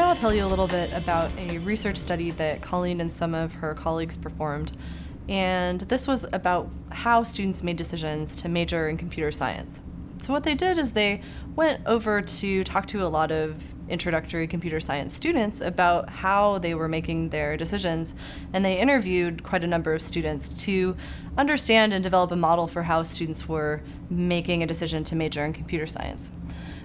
I'll tell you a little bit about a research study that Colleen and some of her colleagues performed. And this was about how students made decisions to major in computer science. So what they did is they went over to talk to a lot of introductory computer science students about how they were making their decisions, and they interviewed quite a number of students to understand and develop a model for how students were making a decision to major in computer science.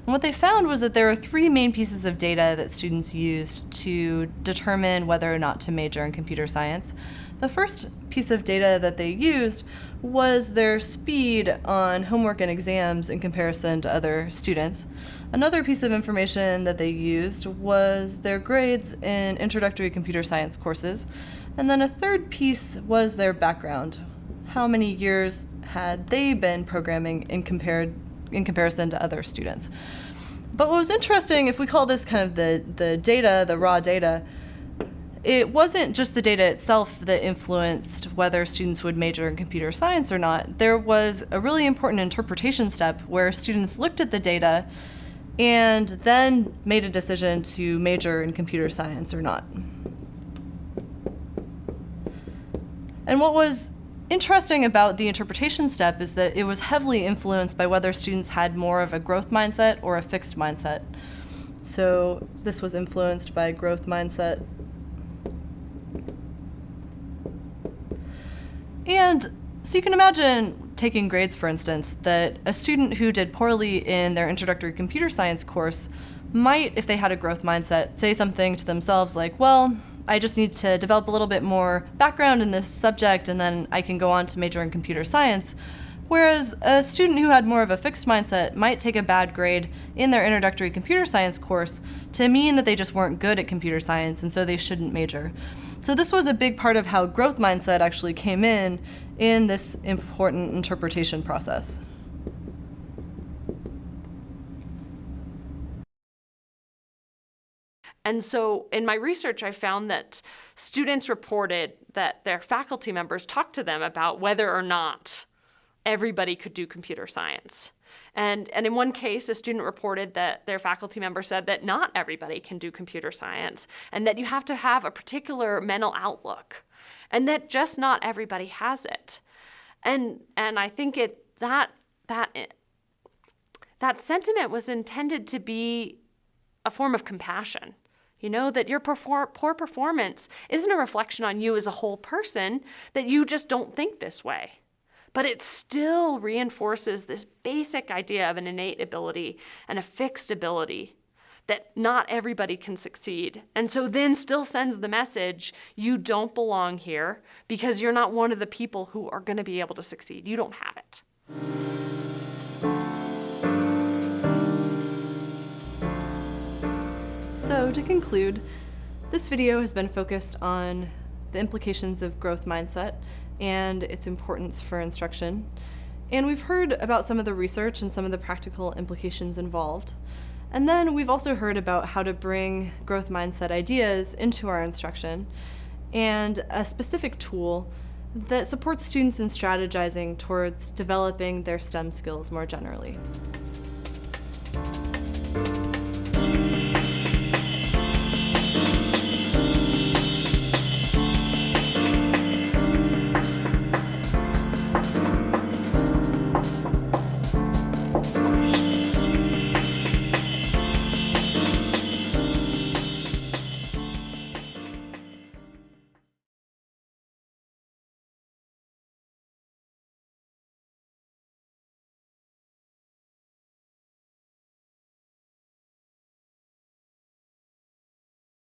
And what they found was that there are three main pieces of data that students used to determine whether or not to major in computer science. The first piece of data that they used was their speed on homework and exams in comparison to other students. Another piece of information that they used was their grades in introductory computer science courses. And then a third piece was their background. How many years had they been programming in comparison to other students? But what was interesting, if we call this kind of the data, the raw data, it wasn't just the data itself that influenced whether students would major in computer science or not. There was a really important interpretation step where students looked at the data and then made a decision to major in computer science or not. And what was interesting about the interpretation step is that it was heavily influenced by whether students had more of a growth mindset or a fixed mindset. So this was influenced by growth mindset. And so you can imagine taking grades, for instance, that a student who did poorly in their introductory computer science course might, if they had a growth mindset, say something to themselves like, well, I just need to develop a little bit more background in this subject and then I can go on to major in computer science. Whereas a student who had more of a fixed mindset might take a bad grade in their introductory computer science course to mean that they just weren't good at computer science and so they shouldn't major. So this was a big part of how growth mindset actually came in this important interpretation process. And so in my research, I found that students reported that their faculty members talked to them about whether or not everybody could do computer science. And in one case, a student reported that their faculty member said that not everybody can do computer science, and that you have to have a particular mental outlook, and that just not everybody has it. And I think that sentiment was intended to be a form of compassion. You know, that your poor performance isn't a reflection on you as a whole person, that you just don't think this way. But it still reinforces this basic idea of an innate ability and a fixed ability that not everybody can succeed. And so then still sends the message, you don't belong here because you're not one of the people who are going to be able to succeed. You don't have it. So to conclude, this video has been focused on the implications of growth mindset and its importance for instruction. And we've heard about some of the research and some of the practical implications involved. And then we've also heard about how to bring growth mindset ideas into our instruction and a specific tool that supports students in strategizing towards developing their STEM skills more generally.